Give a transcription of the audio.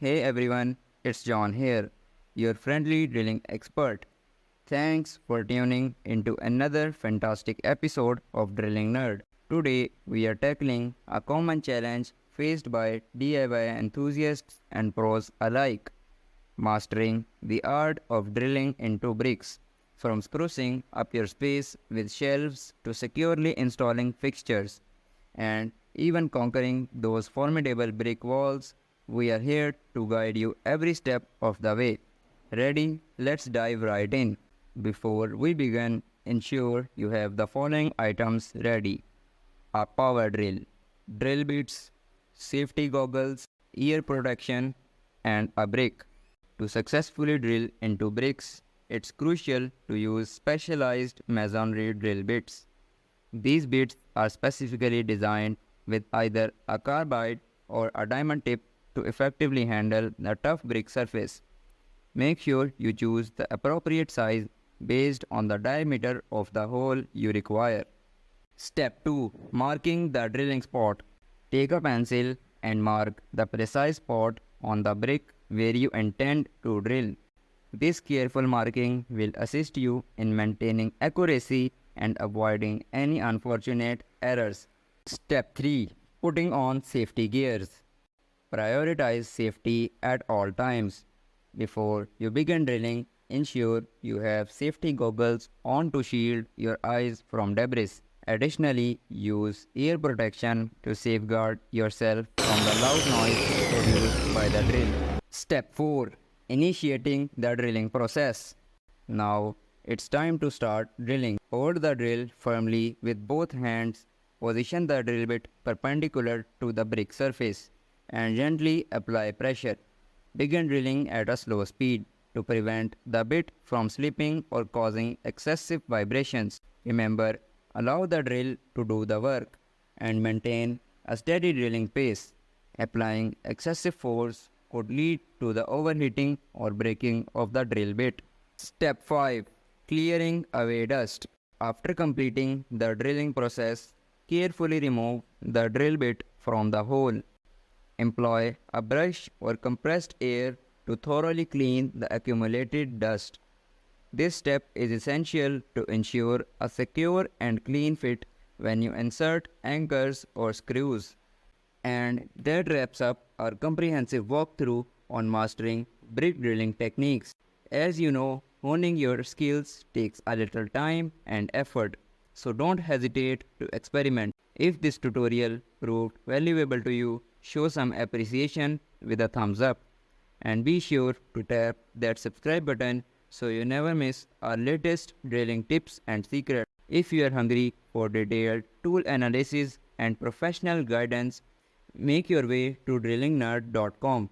Hey everyone, it's John here, your friendly drilling expert. Thanks for tuning into another fantastic episode of Drilling Nerd. Today we are tackling a common challenge faced by DIY enthusiasts and pros alike, mastering the art of drilling into bricks. From sprucing up your space with shelves to securely installing fixtures and even conquering those formidable brick walls, we are here to guide you every step of the way. Ready? Let's dive right in. Before we begin, ensure you have the following items ready: a power drill, drill bits, safety goggles, ear protection, and a brick. To successfully drill into bricks, it's crucial to use specialized masonry drill bits. These bits are specifically designed with either a carbide or a diamond tip to effectively handle the tough brick surface. Make sure you choose the appropriate size based on the diameter of the hole you require. Step 2. Marking the drilling spot. Take a pencil and mark the precise spot on the brick where you intend to drill. This careful marking will assist you in maintaining accuracy and avoiding any unfortunate errors. Step 3. Putting on safety gears. Prioritize safety at all times. Before you begin drilling, ensure you have safety goggles on to shield your eyes from debris. Additionally, use ear protection to safeguard yourself from the loud noise produced by the drill. Step 4. Initiating the drilling process. Now, it's time to start drilling. Hold the drill firmly with both hands, position the drill bit perpendicular to the brick surface, and gently apply pressure. Begin drilling at a slow speed to prevent the bit from slipping or causing excessive vibrations. Remember, allow the drill to do the work and maintain a steady drilling pace. Applying excessive force could lead to the overheating or breaking of the drill bit. Step 5. Clearing away dust. After completing the drilling process, carefully remove the drill bit from the hole. Employ a brush or compressed air to thoroughly clean the accumulated dust. This step is essential to ensure a secure and clean fit when you insert anchors or screws. And that wraps up our comprehensive walkthrough on mastering brick drilling techniques. As you know, honing your skills takes a little time and effort, so don't hesitate to experiment. If this tutorial proved valuable to you, show some appreciation with a thumbs up. And be sure to tap that subscribe button so you never miss our latest drilling tips and secrets. If you are hungry for detailed tool analysis and professional guidance, make your way to drillingnerd.com.